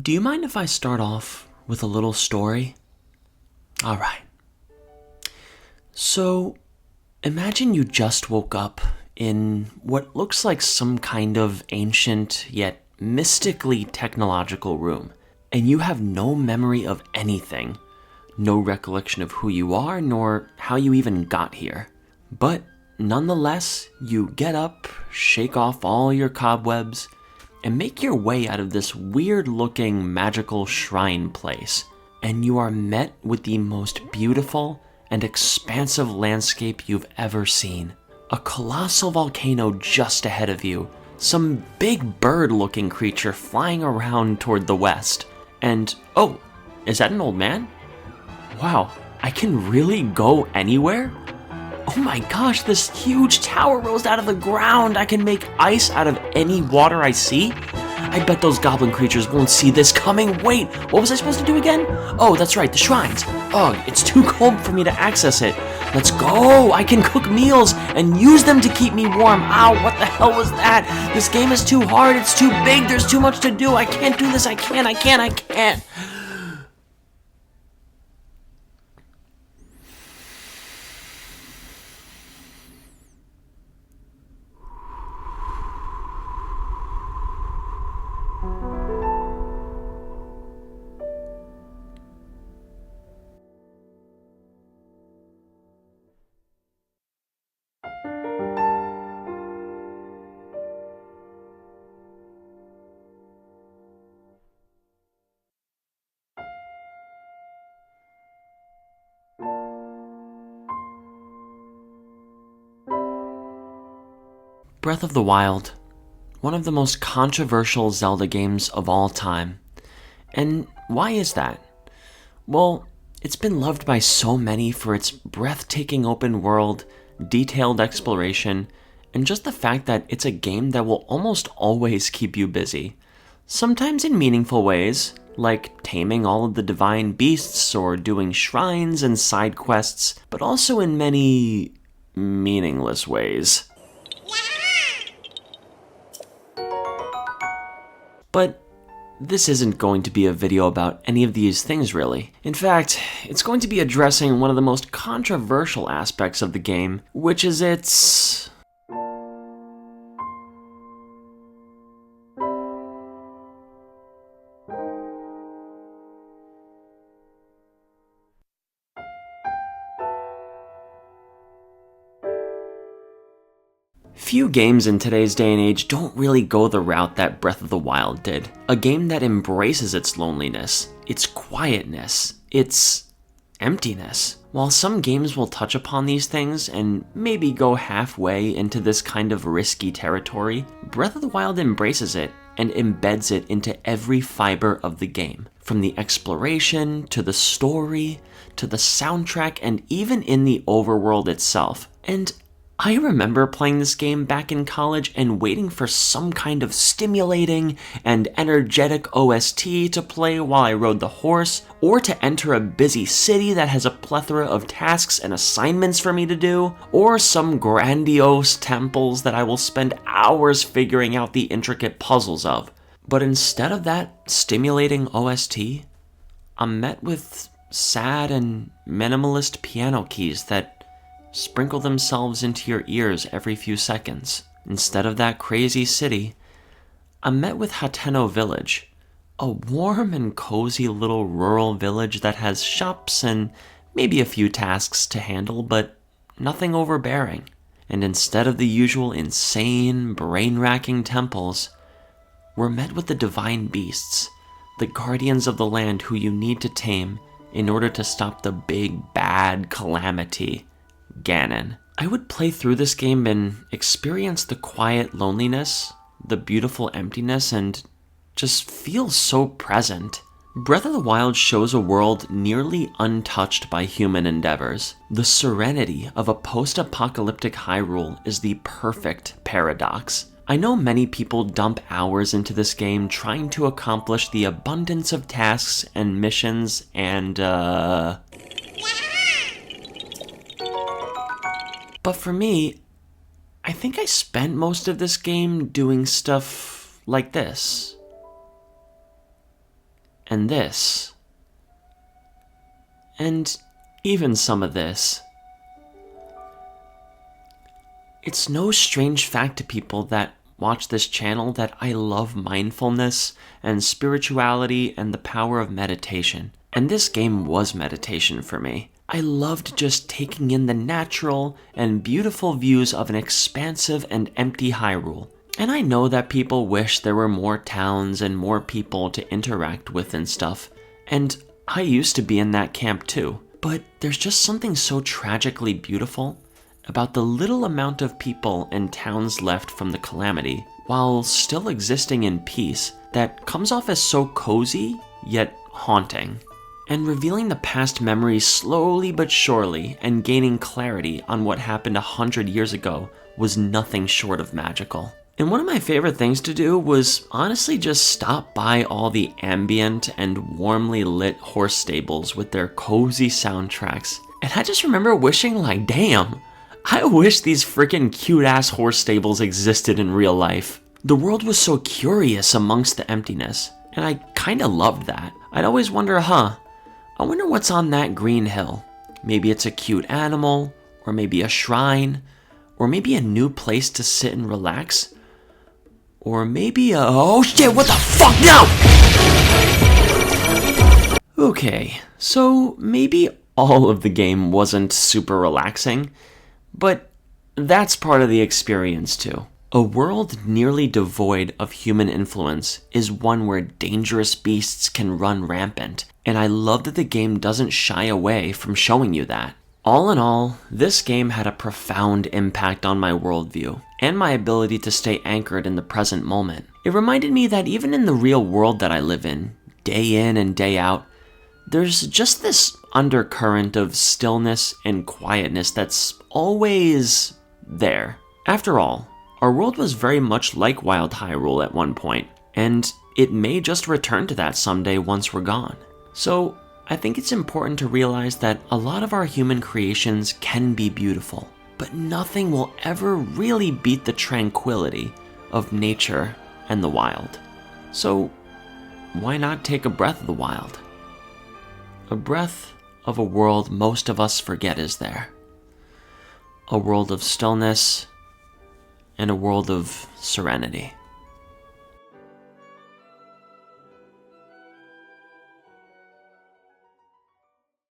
Do you mind if I start off with a little story? Alright. So, imagine you just woke up in what looks like some kind of ancient yet mystically technological room, and you have no memory of anything, no recollection of who you are, nor how you even got here. But nonetheless, you get up, shake off all your cobwebs, and make your way out of this weird-looking magical shrine place, and you are met with the most beautiful and expansive landscape you've ever seen. A colossal volcano just ahead of you, some big bird-looking creature flying around toward the west, and oh, is that an old man? Wow, I can really go anywhere? Oh my gosh, this huge tower rose out of the ground. I can make ice out of any water I see. I bet those goblin creatures won't see this coming. Wait, what was I supposed to do again? Oh, that's right, the shrines. Ugh, it's too cold for me to access it. Let's go. I can cook meals and use them to keep me warm. Ow, what the hell was that? This game is too hard. It's too big. There's too much to do. I can't do this. I can't. Breath of the Wild, one of the most controversial Zelda games of all time. And why is that? Well, it's been loved by so many for its breathtaking open world, detailed exploration, and just the fact that it's a game that will almost always keep you busy. Sometimes in meaningful ways, like taming all of the divine beasts or doing shrines and side quests, but also in many meaningless ways. But this isn't going to be a video about any of these things, really. In fact, it's going to be addressing one of the most controversial aspects of the game, which is its... Few games in today's day and age don't really go the route that Breath of the Wild did. A game that embraces its loneliness, its quietness, its emptiness. While some games will touch upon these things and maybe go halfway into this kind of risky territory, Breath of the Wild embraces it and embeds it into every fiber of the game. From the exploration, to the story, to the soundtrack, and even in the overworld itself. And I remember playing this game back in college and waiting for some kind of stimulating and energetic OST to play while I rode the horse, or to enter a busy city that has a plethora of tasks and assignments for me to do, or some grandiose temples that I will spend hours figuring out the intricate puzzles of. But instead of that stimulating OST, I'm met with sad and minimalist piano keys that sprinkle themselves into your ears every few seconds. Instead of that crazy city, I'm met with Hateno Village, a warm and cozy little rural village that has shops and maybe a few tasks to handle, but nothing overbearing. And instead of the usual insane, brain-racking temples, we're met with the divine beasts, the guardians of the land who you need to tame in order to stop the big, bad calamity, Ganon. I would play through this game and experience the quiet loneliness, the beautiful emptiness, and just feel so present. Breath of the Wild shows a world nearly untouched by human endeavors. The serenity of a post-apocalyptic Hyrule is the perfect paradox. I know many people dump hours into this game trying to accomplish the abundance of tasks and missions and, But for me, I think I spent most of this game doing stuff like this. and this, and even some of this. It's no strange fact to people that watch this channel that I love mindfulness and spirituality and the power of meditation. And this game was meditation for me. I loved just taking in the natural and beautiful views of an expansive and empty Hyrule. And I know that people wish there were more towns and more people to interact with and stuff. And I used to be in that camp too. But there's just something so tragically beautiful about the little amount of people and towns left from the calamity, while still existing in peace, that comes off as so cozy, yet haunting. And revealing the past memories slowly but surely and gaining clarity on what happened 100 years ago was nothing short of magical. And one of my favorite things to do was honestly just stop by all the ambient and warmly lit horse stables with their cozy soundtracks. And I just remember wishing like, damn, I wish these freaking cute-ass horse stables existed in real life. The world was so curious amongst the emptiness, and I kinda loved that. I'd always wonder, I wonder what's on that green hill. Maybe it's a cute animal, or maybe a shrine, or maybe a new place to sit and relax, or maybe a... Oh shit, what the fuck, no! Okay, so maybe all of the game wasn't super relaxing, but that's part of the experience too. A world nearly devoid of human influence is one where dangerous beasts can run rampant, and I love that the game doesn't shy away from showing you that. All in all, this game had a profound impact on my worldview, and my ability to stay anchored in the present moment. It reminded me that even in the real world that I live in and day out, there's just this undercurrent of stillness and quietness that's always there. After all, our world was very much like Wild Hyrule at one point, and it may just return to that someday once we're gone. So, I think it's important to realize that a lot of our human creations can be beautiful, but nothing will ever really beat the tranquility of nature and the wild. So, why not take a breath of the wild? A breath of a world most of us forget is there. A world of stillness and a world of serenity.